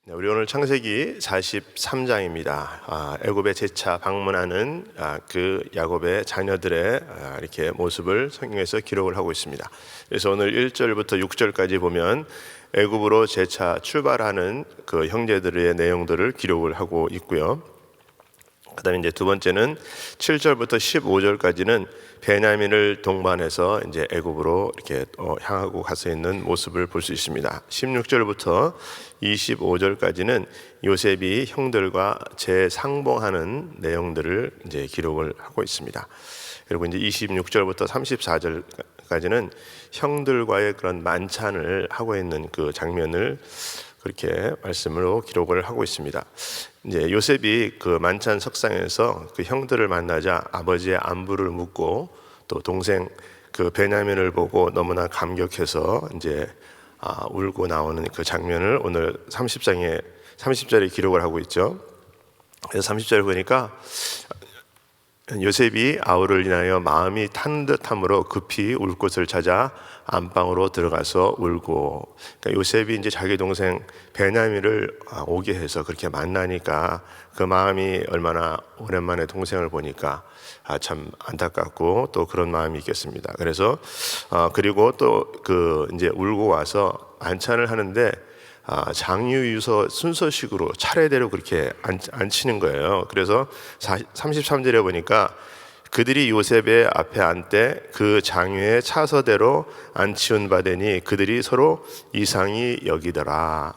우리 오늘 창세기 43장입니다. 애굽에 재차 방문하는 그 야곱의 자녀들의 이렇게 모습을 성경에서 기록을 하고 있습니다. 그래서 오늘 1절부터 6절까지 보면 애굽으로 재차 출발하는 그 형제들의 내용들을 기록을 하고 있고요. 그다음에 이제 두 번째는 7절부터 15절까지는 베냐민을 동반해서 이제 애굽으로 이렇게 향하고 가서 있는 모습을 볼 수 있습니다. 16절부터 25절까지는 요셉이 형들과 재상봉하는 내용들을 이제 기록을 하고 있습니다. 그리고 이제 26절부터 34절까지는 형들과의 그런 만찬을 하고 있는 그 장면을 그렇게 말씀으로 기록을 하고 있습니다. 이제 요셉이 그 만찬 석상에서 그 형들을 만나자 아버지의 안부를 묻고 또 동생 그 베냐민을 보고 너무나 감격해서 이제 울고 나오는 그 장면을 오늘 30절에 기록을 하고 있죠. 그래서 30절을 보니까 요셉이 아우를 인하여 마음이 탄 듯함으로 급히 울 곳을 찾아 안방으로 들어가서 울고, 그러니까 요셉이 이제 자기 동생 베냐민을 오게 해서 그렇게 만나니까 그 마음이 얼마나 오랜만에 동생을 보니까 참 안타깝고 또 그런 마음이 있겠습니다. 그래서 그리고 또 그 이제 울고 와서 만찬을 하는데 장유유서 순서식으로 차례대로 그렇게 앉히는 거예요. 그래서 33절에 보니까 그들이 요셉의 앞에 앉되 그 장유의 차서대로 앉히운 바되니 그들이 서로 이상히 여기더라.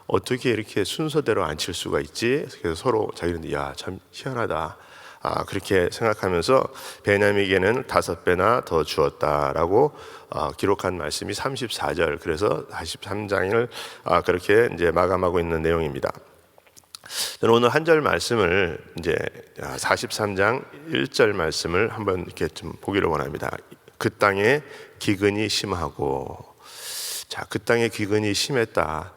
어떻게 이렇게 순서대로 앉힐 수가 있지? 그래서 서로 자기는 참 희한하다. 그렇게 생각하면서 베냐민에게는 5배나 더 주었다라고 기록한 말씀이 34절, 그래서 43장을 그렇게 이제 마감하고 있는 내용입니다. 저는 오늘 한 절 말씀을 이제 43장 1절 말씀을 한번 이렇게 좀 보기를 원합니다. 그 땅에 기근이 심하고, 그 땅에 기근이 심했다.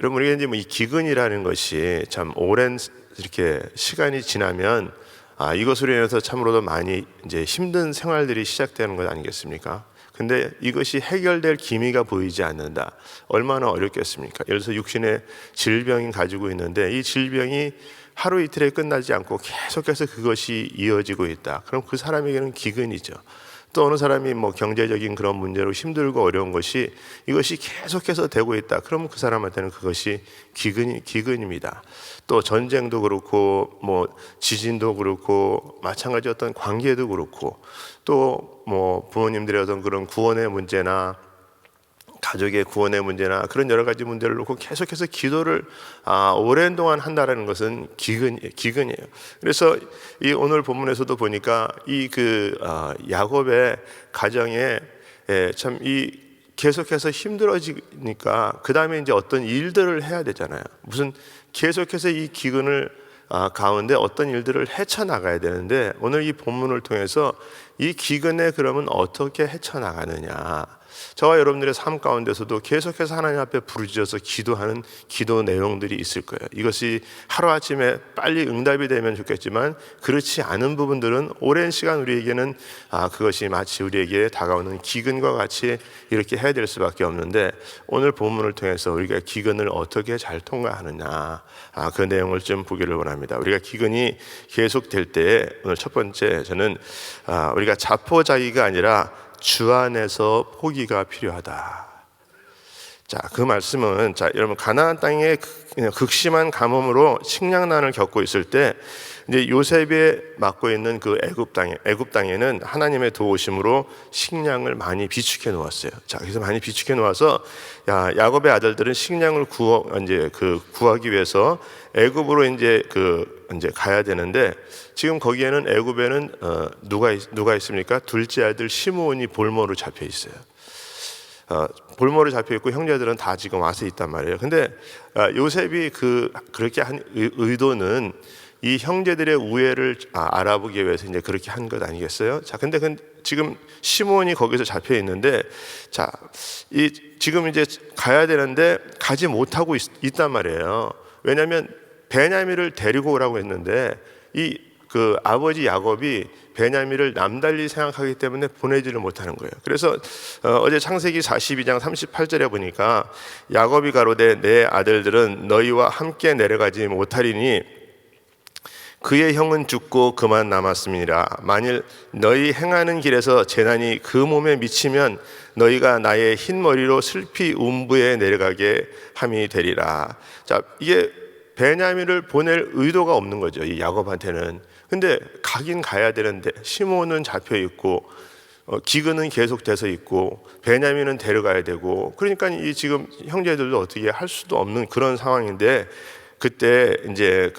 여러분, 우리가 이제 이 기근이라는 것이 참 오랜 이렇게 시간이 지나면 이것으로 인해서 참으로도 많이 이제 힘든 생활들이 시작되는 것 아니겠습니까? 근데 이것이 해결될 기미가 보이지 않는다. 얼마나 어렵겠습니까? 예를 들어서 육신의 질병이 가지고 있는데 이 질병이 하루 이틀에 끝나지 않고 계속해서 그것이 이어지고 있다. 그럼 그 사람에게는 기근이죠. 또 어느 사람이 경제적인 그런 문제로 힘들고 어려운 것이 이것이 계속해서 되고 있다. 그러면 그 사람한테는 그것이 기근입니다. 또 전쟁도 그렇고 지진도 그렇고 마찬가지 어떤 관계도 그렇고 또 부모님들의 어떤 그런 구원의 문제나 가족의 구원의 문제나 그런 여러 가지 문제를 놓고 계속해서 기도를 오랜 동안 한다라는 것은 기근이에요. 그래서 이 오늘 본문에서도 보니까 야곱의 가정에 참 계속해서 힘들어지니까 그 다음에 이제 어떤 일들을 해야 되잖아요. 무슨 계속해서 이 기근을 가운데 어떤 일들을 헤쳐나가야 되는데 오늘 이 본문을 통해서 이 기근에 그러면 어떻게 헤쳐나가느냐, 저와 여러분들의 삶 가운데서도 계속해서 하나님 앞에 부르짖어서 기도하는 기도 내용들이 있을 거예요. 이것이 하루아침에 빨리 응답이 되면 좋겠지만 그렇지 않은 부분들은 오랜 시간 우리에게는 그것이 마치 우리에게 다가오는 기근과 같이 이렇게 해야 될 수밖에 없는데, 오늘 본문을 통해서 우리가 기근을 어떻게 잘 통과하느냐, 그 내용을 좀 보기를 원합니다. 우리가 기근이 계속될 때에 오늘 첫 번째, 저는 우리가 자포자기가 아니라 주 안에서 포기가 필요하다. 그 말씀은 여러분, 가나안 땅에 극심한 가뭄으로 식량난을 겪고 있을 때 이제 요셉이 맡고 있는 그 애굽 땅에는 하나님의 도우심으로 식량을 많이 비축해 놓았어요. 그래서 많이 비축해 놓아서 야곱의 아들들은 식량을 구하기 위해서 애굽으로 이제 가야 되는데, 지금 거기에는 애굽에는 누가 있습니까? 둘째 아들 시므온이 볼모로 잡혀 있어요. 볼모로 잡혀 있고 형제들은 다 지금 와서 있단 말이에요. 근데 요셉이 그렇게 한 의도는 이 형제들의 우애를 알아보기 위해서 이제 그렇게 한 것 아니겠어요? 근데 지금 시므온이 거기서 잡혀 있는데, 지금 이제 가야 되는데 가지 못하고 있단 말이에요. 왜냐하면 베냐민을 데리고 오라고 했는데 이 그 아버지 야곱이 베냐민을 남달리 생각하기 때문에 보내지를 못하는 거예요. 그래서 어제 창세기 42장 38절에 보니까 야곱이 가로되 내 아들들은 너희와 함께 내려가지 못하리니 그의 형은 죽고 그만 남았음이니라. 만일 너희 행하는 길에서 재난이 그 몸에 미치면 너희가 나의 흰 머리로 슬피 음부에 내려가게 함이 되리라. 자, 이게 베냐민을 보낼 의도가 없는 거죠, 이 야곱한테는. 근데 가긴 가야 되는데 시몬은 잡혀 있고 기근은 계속돼서 있고 베냐민은 데려가야 되고, 그러니까 이 지금 형제들도 어떻게 할 수도 없는 그런 상황인데 그때 이제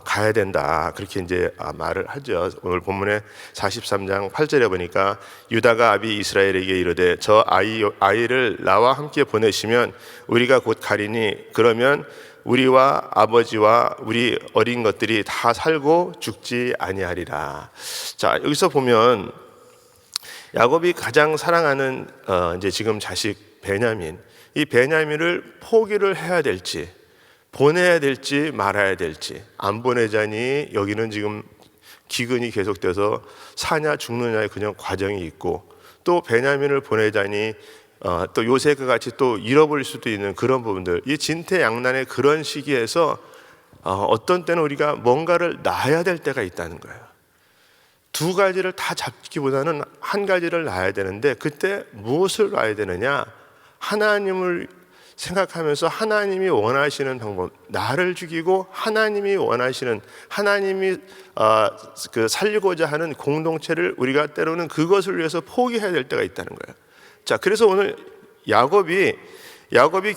가야 된다, 그렇게 이제 말을 하죠. 오늘 본문에 43장 8절에 보니까 유다가 아비 이스라엘에게 이르되 저 아이를 나와 함께 보내시면 우리가 곧 가리니 그러면 우리와 아버지와 우리 어린 것들이 다 살고 죽지 아니하리라. 자, 여기서 보면 야곱이 가장 사랑하는 이제 지금 자식 베냐민, 이 베냐민을 포기를 해야 될지 보내야 될지 말아야 될지, 안 보내자니 여기는 지금 기근이 계속돼서 사냐 죽느냐의 그냥 과정이 있고, 또 베냐민을 보내자니 또 요셉과 같이 또 잃어버릴 수도 있는 그런 부분들, 이 진퇴양난의 그런 시기에서 어떤 때는 우리가 뭔가를 놔야 될 때가 있다는 거예요. 두 가지를 다 잡기보다는 한 가지를 놔야 되는데 그때 무엇을 놔야 되느냐, 하나님을 생각하면서 하나님이 원하시는 방법, 나를 죽이고 하나님이 원하시는, 하나님이 살리고자 하는 공동체를 우리가 때로는 그것을 위해서 포기해야 될 때가 있다는 거예요. 자, 그래서 오늘 야곱이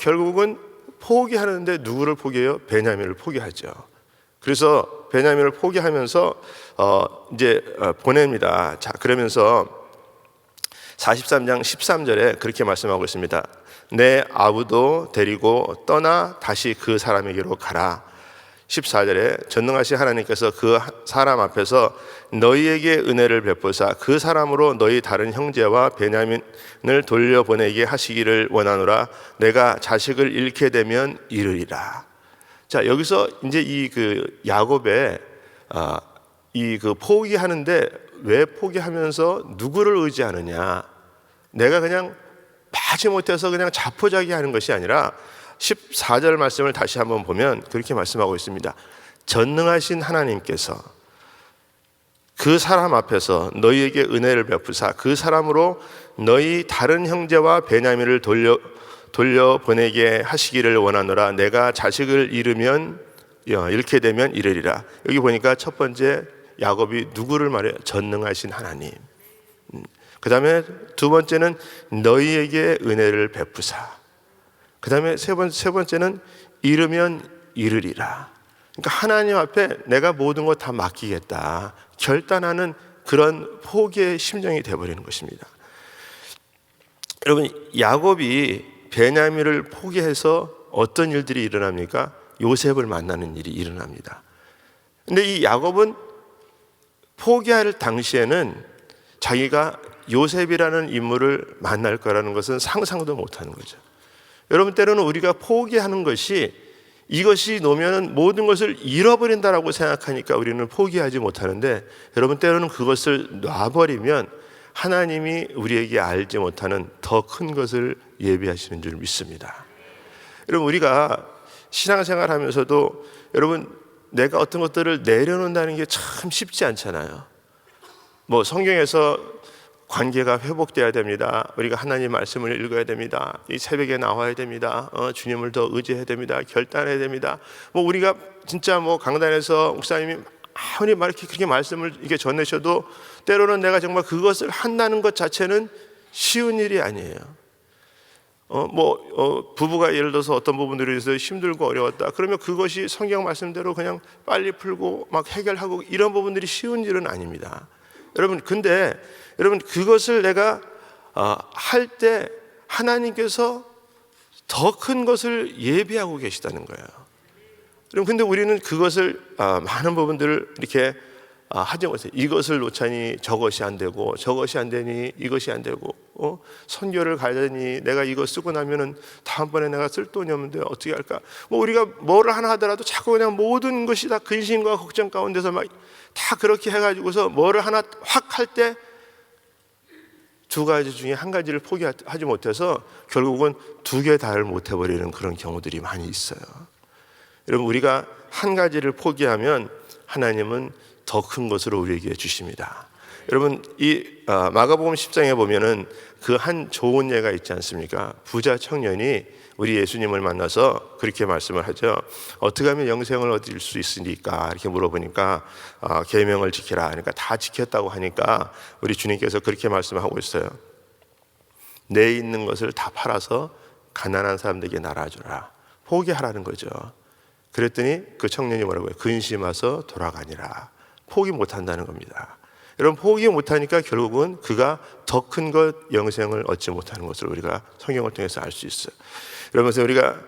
결국은 포기하는데 누구를 포기해요? 베냐민을 포기하죠. 그래서 베냐민을 포기하면서 이제 보냅니다. 자, 그러면서 43장 13절에 그렇게 말씀하고 있습니다. 내 아우도 데리고 떠나 다시 그 사람에게로 가라. 14절에 전능하신 하나님께서 그 사람 앞에서 너희에게 은혜를 베푸사 그 사람으로 너희 다른 형제와 베냐민을 돌려보내게 하시기를 원하노라. 내가 자식을 잃게 되면 이르리라. 자, 여기서 이제 이 야곱의 이 포기하는데 왜 포기하면서 누구를 의지하느냐, 내가 그냥 마지 못해서 그냥 자포자기 하는 것이 아니라 14절 말씀을 다시 한번 보면 그렇게 말씀하고 있습니다. 전능하신 하나님께서 그 사람 앞에서 너희에게 은혜를 베푸사 그 사람으로 너희 다른 형제와 베냐민을 돌려보내게 하시기를 원하노라. 내가 자식을 잃게 되면 이르리라. 여기 보니까 첫 번째 야곱이 누구를 말해요? 전능하신 하나님. 그 다음에 두 번째는 너희에게 은혜를 베푸사. 그 다음에 세 번째는 이르면 이르리라. 그러니까 하나님 앞에 내가 모든 것 다 맡기겠다, 결단하는 그런 포기의 심정이 되어버리는 것입니다. 여러분, 야곱이 베냐민을 포기해서 어떤 일들이 일어납니까? 요셉을 만나는 일이 일어납니다. 근데 이 야곱은 포기할 당시에는 자기가 요셉이라는 인물을 만날 거라는 것은 상상도 못하는 거죠. 여러분, 때로는 우리가 포기하는 것이 이것이 놓으면 모든 것을 잃어버린다라고 생각하니까 우리는 포기하지 못하는데, 여러분, 때로는 그것을 놔버리면 하나님이 우리에게 알지 못하는 더 큰 것을 예비하시는 줄 믿습니다. 여러분, 우리가 신앙생활 하면서도 여러분, 내가 어떤 것들을 내려놓는다는 게 참 쉽지 않잖아요. 뭐 성경에서 관계가 회복돼야 됩니다. 우리가 하나님 말씀을 읽어야 됩니다. 이 새벽에 나와야 됩니다. 주님을 더 의지해야 됩니다. 결단해야 됩니다. 뭐 우리가 진짜 뭐 강단에서 목사님이 아무리 이렇게 그렇게 말씀을 이렇게 전하셔도 때로는 내가 정말 그것을 한다는 것 자체는 쉬운 일이 아니에요. 부부가 예를 들어서 어떤 부분들에 있어서 힘들고 어려웠다. 그러면 그것이 성경 말씀대로 그냥 빨리 풀고 막 해결하고 이런 부분들이 쉬운 일은 아닙니다. 여러분, 근데 여러분, 그것을 내가 할 때 하나님께서 더 큰 것을 예비하고 계시다는 거예요. 여러분, 근데 우리는 그것을 많은 부분들을 이렇게 하지 못해. 이것을 놓자니 저것이 안 되고, 저것이 안 되니 이것이 안 되고, 선교를 가려니 내가 이거 쓰고 나면은 다음번에 내가 쓸 돈이 없는데 어떻게 할까? 뭐 우리가 뭐를 하나 하더라도 자꾸 그냥 모든 것이 다 근심과 걱정 가운데서 막 다 그렇게 해가지고서 뭐를 하나 확 할 때 두 가지 중에 한 가지를 포기하지 못해서 결국은 두 개 다를 못 해버리는 그런 경우들이 많이 있어요. 여러분, 우리가 한 가지를 포기하면 하나님은 더 큰 것을 우리에게 주십니다. 여러분, 이 마가복음 10장에 보면은 그 한 좋은 예가 있지 않습니까? 부자 청년이 우리 예수님을 만나서 그렇게 말씀을 하죠. 어떻게 하면 영생을 얻을 수 있으니까 이렇게 물어보니까 계명을 지키라. 그러니까 다 지켰다고 하니까 우리 주님께서 그렇게 말씀하고 있어요. 내 있는 것을 다 팔아서 가난한 사람들에게 나눠주라. 포기하라는 거죠. 그랬더니 그 청년이 뭐라고 해요? 근심해서 돌아가니라. 포기 못한다는 겁니다. 여러분, 포기 못하니까 결국은 그가 더 큰 것, 영생을 얻지 못하는 것을 우리가 성경을 통해서 알 수 있어요. 여러분, 우리가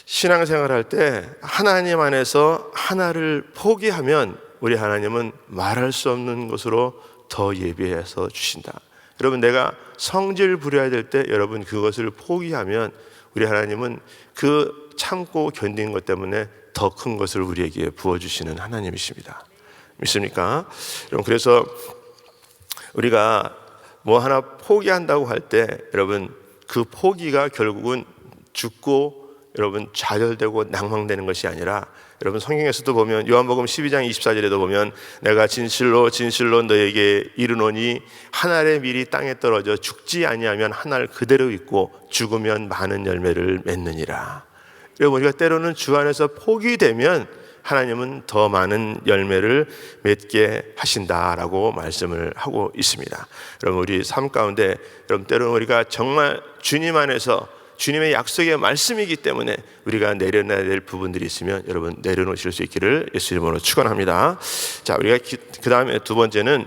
신앙생활 할 때 하나님 안에서 하나를 포기하면 우리 하나님은 말할 수 없는 것으로 더 예비해서 주신다. 여러분, 내가 성질 부려야 될 때 여러분 그것을 포기하면 우리 하나님은 그 참고 견딘 것 때문에 더 큰 것을 우리에게 부어주시는 하나님이십니다. 믿습니까? 여러분, 그래서 우리가 뭐 하나 포기한다고 할 때 여러분 그 포기가 결국은 죽고 여러분 좌절되고 낭망되는 것이 아니라, 여러분 성경에서도 보면 요한복음 12장 24절에도 보면 내가 진실로 진실로 너에게 이르노니 한 알의 밀이 땅에 떨어져 죽지 아니하면 한 알 그대로 있고 죽으면 많은 열매를 맺느니라. 여러분, 우리가 때로는 주 안에서 포기되면 하나님은 더 많은 열매를 맺게 하신다라고 말씀을 하고 있습니다. 여러분, 우리 삶 가운데 여러분 때로는 우리가 정말 주님 안에서 주님의 약속의 말씀이기 때문에 우리가 내려놔야 될 부분들이 있으면 여러분 내려놓으실 수 있기를 예수 이름으로 축원합니다. 자, 우리가 그 다음에 두 번째는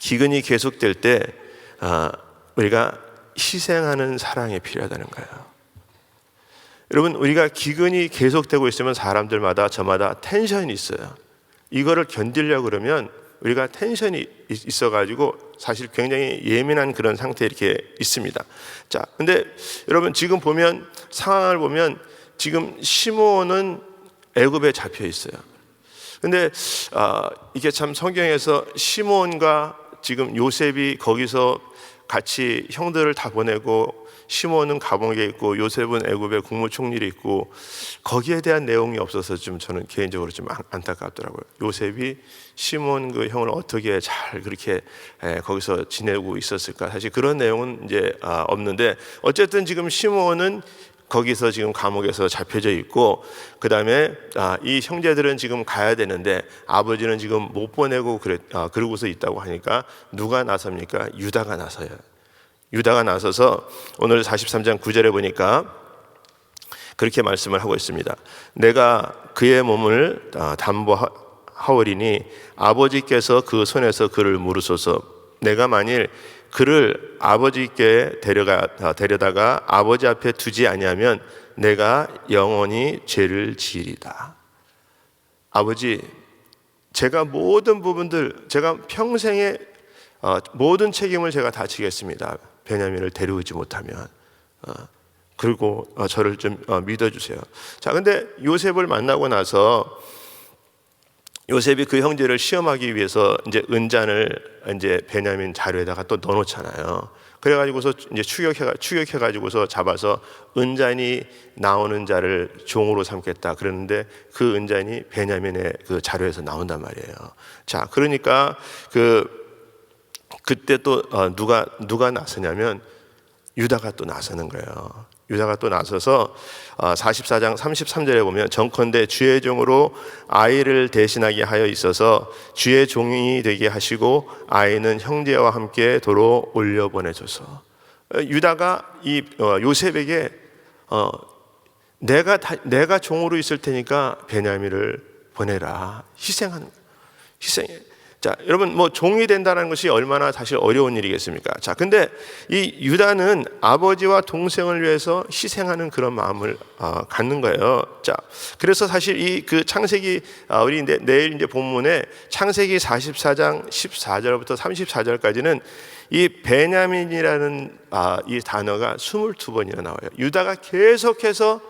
기근이 계속될 때 우리가 희생하는 사랑이 필요하다는 거예요. 여러분, 우리가 기근이 계속되고 있으면 사람들마다 저마다 텐션이 있어요. 이거를 견디려고 그러면 우리가 텐션이 있어가지고 사실 굉장히 예민한 그런 상태에 이렇게 있습니다. 자, 근데 여러분 지금 보면 상황을 보면 지금 시므온은 애굽에 잡혀 있어요. 근데 이게 참 성경에서 시므온과 지금 요셉이 거기서 같이 형들을 다 보내고 시므온은 감옥에 있고 요셉은 애굽의 국무총리로 있고 거기에 대한 내용이 없어서 좀 저는 개인적으로 좀 안타깝더라고요. 요셉이 시므온 그 형을 어떻게 잘 그렇게 거기서 지내고 있었을까? 사실 그런 내용은 이제 없는데 어쨌든 지금 시므온은 거기서 지금 감옥에서 잡혀져 있고 그 다음에 이 형제들은 지금 가야 되는데 아버지는 지금 못 보내고 그러고서 있다고 하니까 누가 나섭니까? 유다가 나서요. 유다가 나서서 오늘 43장 9절에 보니까 그렇게 말씀을 하고 있습니다. 내가 그의 몸을 담보하오리니 아버지께서 그 손에서 그를 물으소서. 내가 만일 그를 아버지께 데려다가 아버지 앞에 두지 아니하면 내가 영원히 죄를 지으리다. 아버지, 제가 모든 부분들, 제가 평생의 모든 책임을 제가 다 지겠습니다. 베냐민을 데려오지 못하면 그리고 저를 좀 믿어주세요. 자, 근데 요셉을 만나고 나서 요셉이 그 형제를 시험하기 위해서 이제 은잔을 이제 베냐민 자루에다가 또 넣어놓잖아요. 그래가지고서 이제 추격해가지고서 잡아서 은잔이 나오는 자를 종으로 삼겠다. 그랬는데 그 은잔이 베냐민의 그 자루에서 나온단 말이에요. 자, 그러니까 그때 또 누가 나서냐면 유다가 또 나서는 거예요. 유다가 또 나서서 44장 33절에 보면 정컨대 주의 종으로 아이를 대신하게 하여 있어서 주의 종이 되게 하시고 아이는 형제와 함께 도로 올려보내줘서 유다가 이 요셉에게 내가 종으로 있을 테니까 베냐민을 보내라. 희생하는 거예요. 희생해. 자, 여러분 뭐 종이 된다는 것이 얼마나 사실 어려운 일이겠습니까? 자, 근데 이 유다는 아버지와 동생을 위해서 희생하는 그런 마음을 갖는 거예요. 자, 그래서 사실 이 그 창세기 우리 내일 이제 본문에 창세기 44장 14절부터 34절까지는 이 베냐민이라는 이 단어가 22번이나 나와요. 유다가 계속해서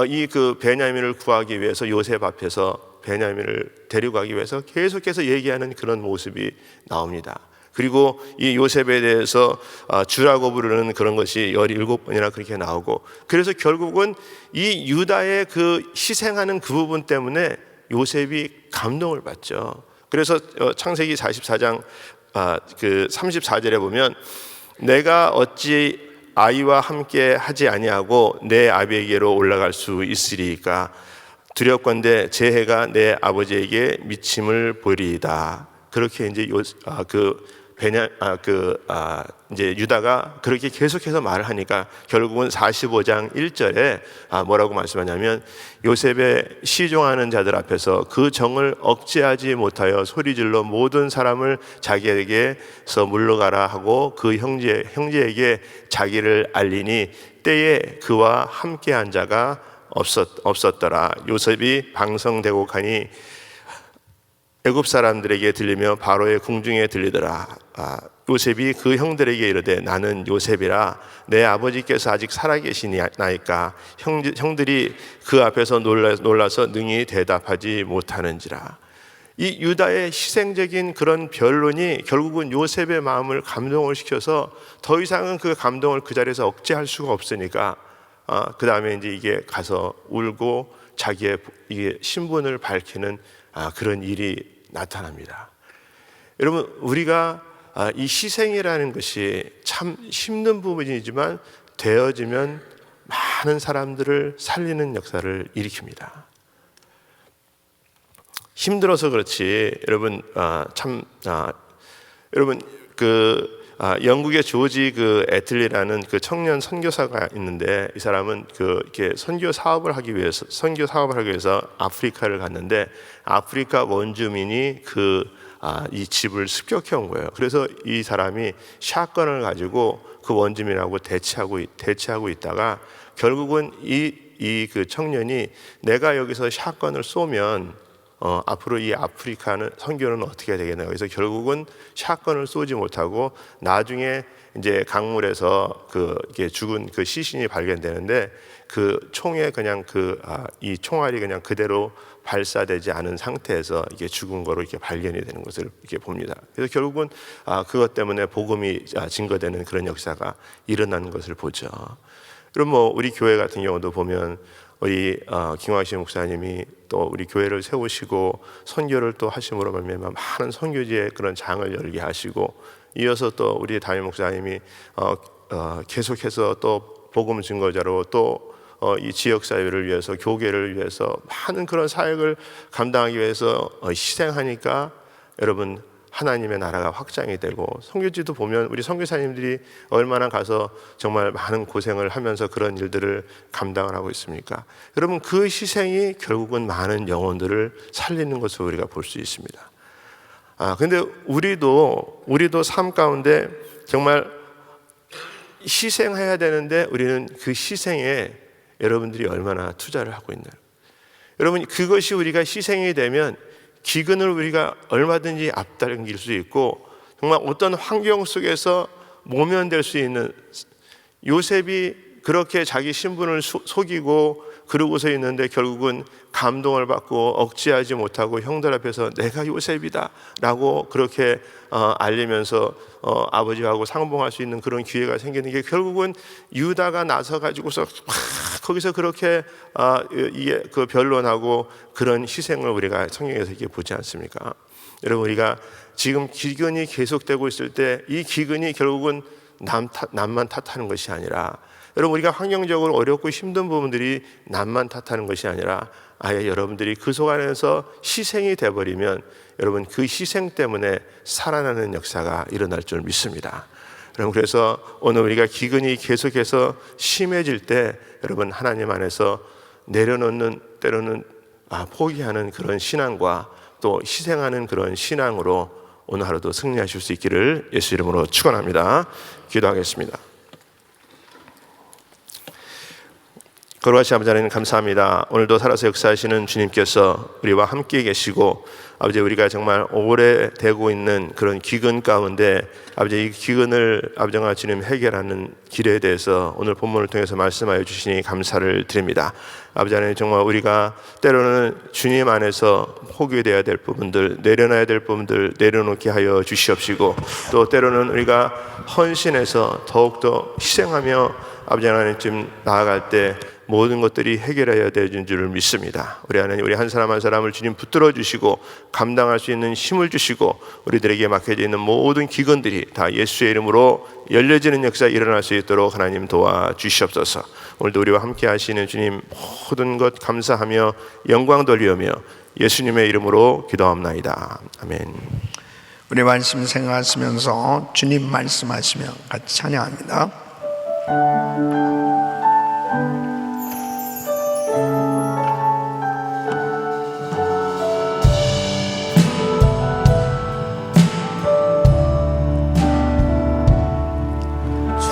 이 그 베냐민을 구하기 위해서 요셉 앞에서 베냐민을 데리고 가기 위해서 계속해서 얘기하는 그런 모습이 나옵니다. 그리고 이 요셉에 대해서 주라고 부르는 그런 것이 17번이나 그렇게 나오고, 그래서 결국은 이 유다의 그 희생하는 그 부분 때문에 요셉이 감동을 받죠. 그래서 창세기 44장 그 34절에 보면 내가 어찌 아이와 함께 하지 아니하고 내 아비에게로 올라갈 수 있으리까? 두렵건대 제 해가 내 아버지에게 미침을 보리이다. 그렇게 이제 이제 유다가 그렇게 계속해서 말을 하니까 결국은 45장 1절에 뭐라고 말씀하냐면 요셉의 시종하는 자들 앞에서 그 정을 억제하지 못하여 소리질러 모든 사람을 자기에게서 물러가라 하고 그 형제에게 자기를 알리니 때에 그와 함께한 자가 없었더라. 요셉이 방성되고 가니 애굽 사람들에게 들리며 바로의 궁중에 들리더라. 요셉이 그 형들에게 이르되 나는 요셉이라 내 아버지께서 아직 살아계시나이까? 형들이 그 앞에서 놀라서 능히 대답하지 못하는지라. 이 유다의 희생적인 그런 변론이 결국은 요셉의 마음을 감동을 시켜서 더 이상은 그 감동을 그 자리에서 억제할 수가 없으니까 그 다음에 이제 이게 가서 울고 자기의 이게 신분을 밝히는 그런 일이 나타납니다. 여러분, 우리가 이 희생이라는 것이 참 힘든 부분이지만 되어지면 많은 사람들을 살리는 역사를 일으킵니다. 힘들어서 그렇지 여러분 여러분 영국의 조지 애틀리라는 그 청년 선교사가 있는데, 이 사람은 이렇게 선교 사업을 하기 위해서 아프리카를 갔는데 아프리카 원주민이 이 집을 습격해 온 거예요. 그래서 이 사람이 샷건을 가지고 그 원주민하고 대치하고 있다가 결국은 그 청년이 내가 여기서 샷건을 쏘면 앞으로 이 아프리카는 선교는 어떻게 되겠나. 그래서 결국은 샷건을 쏘지 못하고 나중에 이제 강물에서 이게 죽은 그 시신이 발견되는데 그 총에 그냥 이 총알이 그냥 그대로 발사되지 않은 상태에서 이게 죽은 거로 이렇게 발견이 되는 것을 이렇게 봅니다. 그래서 결국은 그것 때문에 복음이 증거되는 그런 역사가 일어나는 것을 보죠. 그럼 우리 교회 같은 경우도 보면 우리 김화신 목사님이 또 우리 교회를 세우시고 선교를 또 하심으로 말미암아 많은 선교지에 그런 장을 열게 하시고, 이어서 또 우리 담임 목사님이 계속해서 또 복음 증거자로 또 이 지역 사회를 위해서 교계를 위해서 많은 그런 사역을 감당하기 위해서 희생하니까 여러분 하나님의 나라가 확장이 되고, 선교지도 보면 우리 선교사님들이 얼마나 가서 정말 많은 고생을 하면서 그런 일들을 감당을 하고 있습니까? 여러분 그 희생이 결국은 많은 영혼들을 살리는 것을 우리가 볼 수 있습니다. 근데 우리도 삶 가운데 정말 희생해야 되는데 우리는 그 희생에 여러분들이 얼마나 투자를 하고 있나요? 여러분 그것이 우리가 희생이 되면 기근을 우리가 얼마든지 앞당길 수 있고 정말 어떤 환경 속에서 모면될 수 있는, 요셉이 그렇게 자기 신분을 속이고 그러고서 있는데 결국은 감동을 받고 억제하지 못하고 형들 앞에서 내가 요셉이다 라고 그렇게 알리면서 아버지하고 상봉할 수 있는 그런 기회가 생기는 게 결국은 유다가 나서 가지고서 거기서 그렇게 이게 변론하고 그런 희생을 우리가 성경에서 이렇게 보지 않습니까? 여러분 우리가 지금 기근이 계속되고 있을 때 이 기근이 결국은 남만 탓하는 것이 아니라, 여러분 우리가 환경적으로 어렵고 힘든 부분들이 남만 탓하는 것이 아니라 아예 여러분들이 그 속 안에서 희생이 돼버리면 여러분 그 희생 때문에 살아나는 역사가 일어날 줄 믿습니다. 여러분 그래서 오늘 우리가 기근이 계속해서 심해질 때 여러분 하나님 안에서 내려놓는, 때로는 포기하는 그런 신앙과 또 희생하는 그런 신앙으로 오늘 하루도 승리하실 수 있기를 예수 이름으로 축원합니다. 기도하겠습니다. 거룩하신 아버지 하나님 감사합니다. 오늘도 살아서 역사하시는 주님께서 우리와 함께 계시고 아버지 우리가 정말 오래되고 있는 그런 기근 가운데 아버지 이 기근을 아버지와 주님 해결하는 길에 대해서 오늘 본문을 통해서 말씀하여 주시니 감사를 드립니다. 아버지 하나님 정말 우리가 때로는 주님 안에서 포기되어야 될 부분들, 내려놔야 될 부분들 내려놓게 하여 주시옵시고 또 때로는 우리가 헌신해서 더욱더 희생하며 아버지 하나님 지금 나아갈 때 모든 것들이 해결해야 되는 줄을 믿습니다. 우리 하나님 우리 한 사람 한 사람을 주님 붙들어 주시고 감당할 수 있는 힘을 주시고 우리들에게 맡겨져 있는 모든 기근들이 다 예수의 이름으로 열려지는 역사 일어날 수 있도록 하나님 도와주시옵소서. 오늘도 우리와 함께 하시는 주님 모든 것 감사하며 영광 돌리며 예수님의 이름으로 기도합나이다. 아멘. 우리 말씀 생각하시면서 주님 말씀하시며 같이 찬양합니다.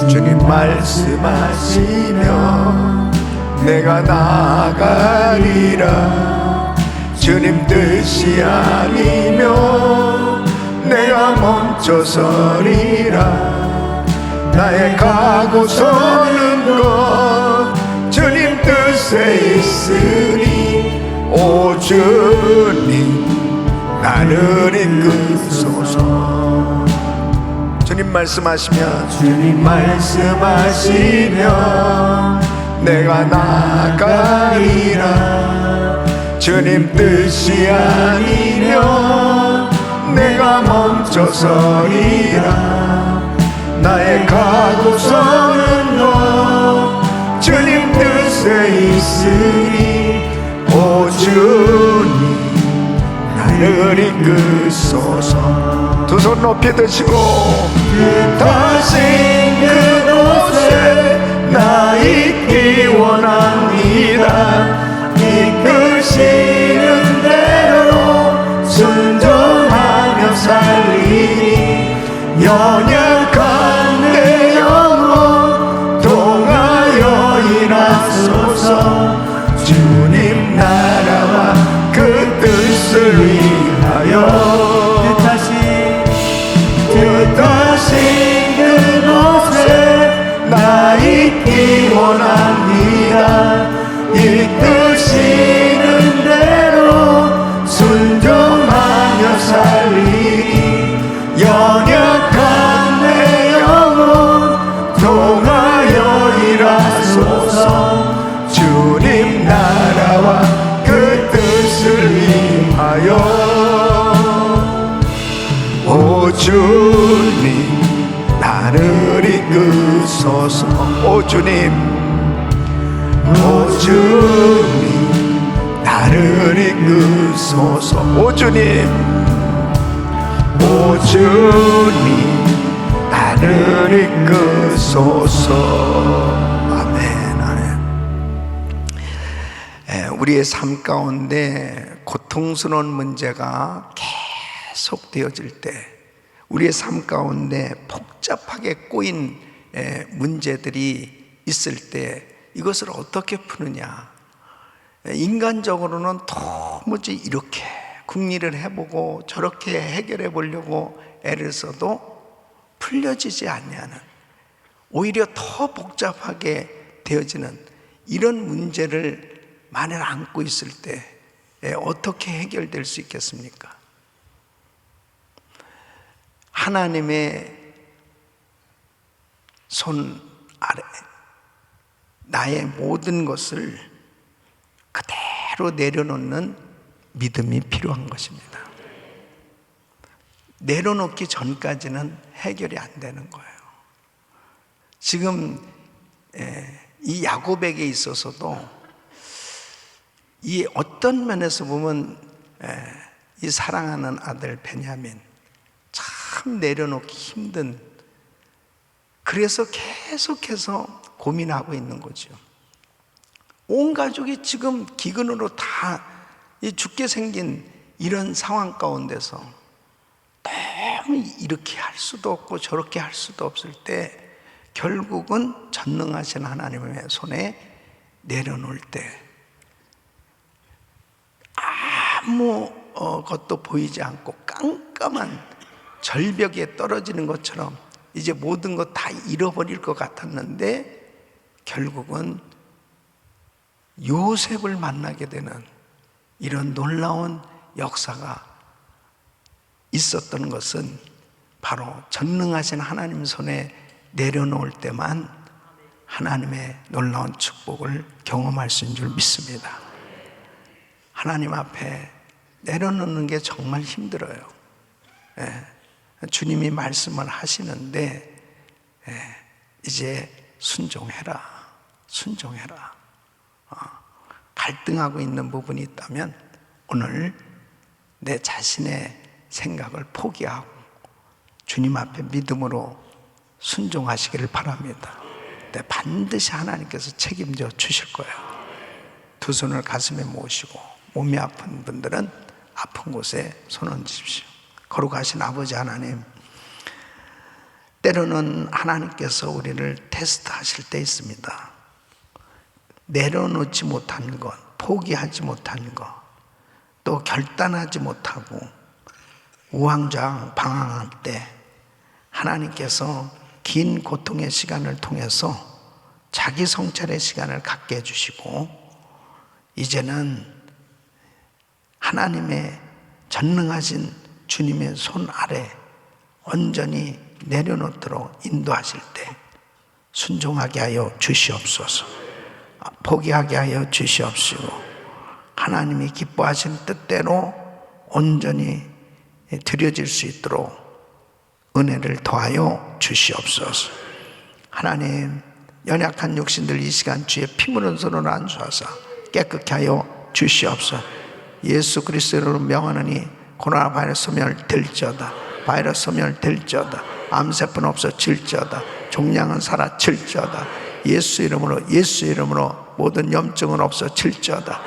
주님 말씀하시며 내가 나아가리라. 주님 뜻이 아니면 내가 멈춰서리라. 나의 가고 서는 것 주님 뜻에 있으니 오 주님 나를 이끄소서. 주님 말씀하시며 내가 나아가리라. 주님 뜻이 아니면 내가 멈춰서리라. 나의 가고 서는 것 주님 뜻에 있으니 오 주님 나를 이끄소서. 두 손 높이 드시고 뜻하신 그곳에 나 있기 원합니다. 이끄시는 대로 순종하며 살리니 연약한 내 영혼 통하여 일하소서. 주님 나라와 그 뜻을 위하여 뜻하신 그곳에 나 있기 원합니다. 이끄시는 대로 순종하며 살리니 연약한 내 영혼 통하여 일하소서. 주님 나라와 그 뜻을 위하여 오 주님 나를 이끄소서. 오 주님 나를 이끄소서. 오 주님 나를 이끄소서. 아멘, 아멘. 우리의 삶 가운데 고통스러운 문제가 계속되어질 때, 우리의 삶 가운데 복잡하게 꼬인 문제들이 있을 때 이것을 어떻게 푸느냐. 인간적으로는 도무지 이렇게 궁리를 해보고 저렇게 해결해 보려고 애를 써도 풀려지지 않냐는, 오히려 더 복잡하게 되어지는 이런 문제를 만을 안고 있을 때 어떻게 해결될 수 있겠습니까? 하나님의 손 아래 나의 모든 것을 그대로 내려놓는 믿음이 필요한 것입니다. 내려놓기 전까지는 해결이 안 되는 거예요. 지금 이 야곱에게 있어서도 이 어떤 면에서 보면 이 사랑하는 아들 베냐민 참 내려놓기 힘든, 그래서 계속해서 고민하고 있는 거죠. 온 가족이 지금 기근으로 다 죽게 생긴 이런 상황 가운데서 너무 이렇게 할 수도 없고 저렇게 할 수도 없을 때 결국은 전능하신 하나님의 손에 내려놓을 때 아무 것도 보이지 않고 깜깜한 절벽에 떨어지는 것처럼 이제 모든 것 다 잃어버릴 것 같았는데 결국은 요셉을 만나게 되는 이런 놀라운 역사가 있었던 것은 바로 전능하신 하나님 손에 내려놓을 때만 하나님의 놀라운 축복을 경험할 수 있는 줄 믿습니다. 하나님 앞에 내려놓는 게 정말 힘들어요. 주님이 말씀을 하시는데 이제 순종해라, 순종해라. 갈등하고 있는 부분이 있다면 오늘 내 자신의 생각을 포기하고 주님 앞에 믿음으로 순종하시기를 바랍니다. 근데 반드시 하나님께서 책임져 주실 거예요. 두 손을 가슴에 모으시고 몸이 아픈 분들은 아픈 곳에 손 얹으십시오. 거룩하신 아버지 하나님, 때로는 하나님께서 우리를 테스트하실 때 있습니다. 내려놓지 못한 것, 포기하지 못한 것, 또 결단하지 못하고 우왕좌왕 방황할 때 하나님께서 긴 고통의 시간을 통해서 자기 성찰의 시간을 갖게 해주시고 이제는 하나님의 전능하신 주님의 손 아래 온전히 내려놓도록 인도하실 때 순종하게 하여 주시옵소서. 포기하게 하여 주시옵시고 하나님이 기뻐하시는 뜻대로 온전히 드려질 수 있도록 은혜를 더하여 주시옵소서. 하나님, 연약한 육신들 이 시간 주의 피 묻은 손으로 안수하사 깨끗게 하여 주시옵소서. 예수 그리스도로 명하노니 코로나 바이러스 소멸될지어다. 바이러스 소멸될지어다. 암세포는 없어질지어다. 종양은 사라질지어다. 예수 이름으로 모든 염증은 없어질지어다.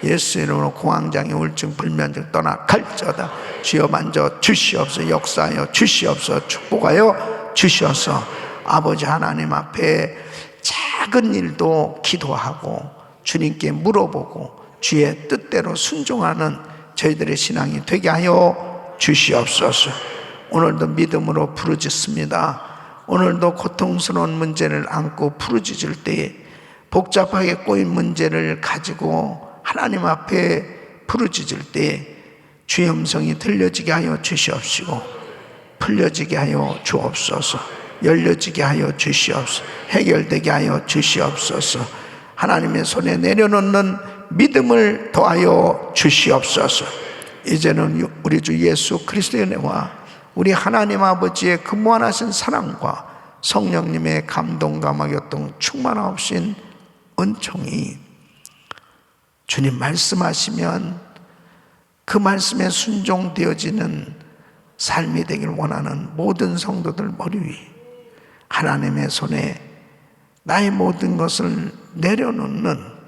예수 이름으로 공황장애, 우울증, 불면증 떠나갈지어다. 주여 만져 주시옵소서. 역사하여 주시옵소서. 축복하여 주시옵소서. 아버지 하나님 앞에 작은 일도 기도하고 주님께 물어보고 주의 뜻대로 순종하는 저희들의 신앙이 되게 하여 주시옵소서. 오늘도 믿음으로 부르짖습니다. 오늘도 고통스러운 문제를 안고 부르짖을 때에 복잡하게 꼬인 문제를 가지고 하나님 앞에 부르짖을 때에 주의 음성이 들려지게 하여 주시옵시고 풀려지게 하여 주옵소서. 열려지게 하여 주시옵소서. 해결되게 하여 주시옵소서. 하나님의 손에 내려놓는 믿음을 더하여 주시옵소서. 이제는 우리 주 예수 그리스도의 은혜와 우리 하나님 아버지의 그 무한하신 사랑과 성령님의 감동과 교통 충만하신 은총이 주님 말씀하시면 그 말씀에 순종되어지는 삶이 되길 원하는 모든 성도들 머리 위 하나님의 손에 나의 모든 것을 내려놓는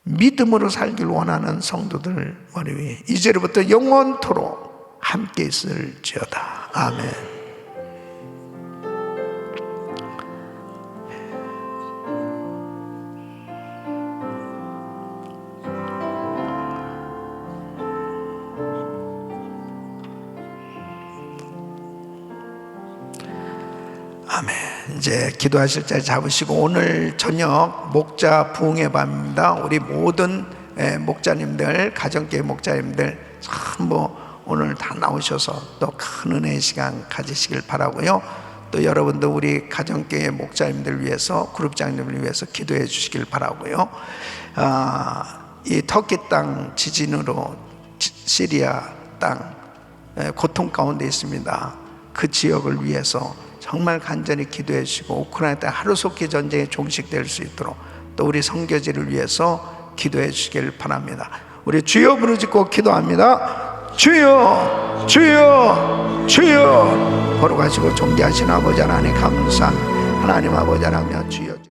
믿음으로 살길 원하는 성도들 머리 위에 이제로부터 영원토록 함께 있을지어다. 아멘. 아멘. 이제 기도하실 자리 잡으시고 오늘 저녁 목자 부흥의 밤입니다. 우리 모든 목자님들, 가정교회 목자님들 전부 오늘 다 나오셔서 또 큰 은혜의 시간 가지시길 바라고요. 또 여러분도 우리 가정교회 목자님들 위해서, 그룹장님을 위해서 기도해 주시길 바라고요. 이 터키 땅 지진으로 시리아 땅 고통 가운데 있습니다. 그 지역을 위해서 정말 간절히 기도해 주시고 우크라이나 땅 하루속히 전쟁이 종식될 수 있도록 또 우리 선교지를 위해서 기도해 주시길 바랍니다. 우리 주여 부르짖고 기도합니다. 주여, 주여, 주여. 거룩하시고 존귀하신 아버지 하나님 감사합니다. 하나님 아버지 하나님 주여.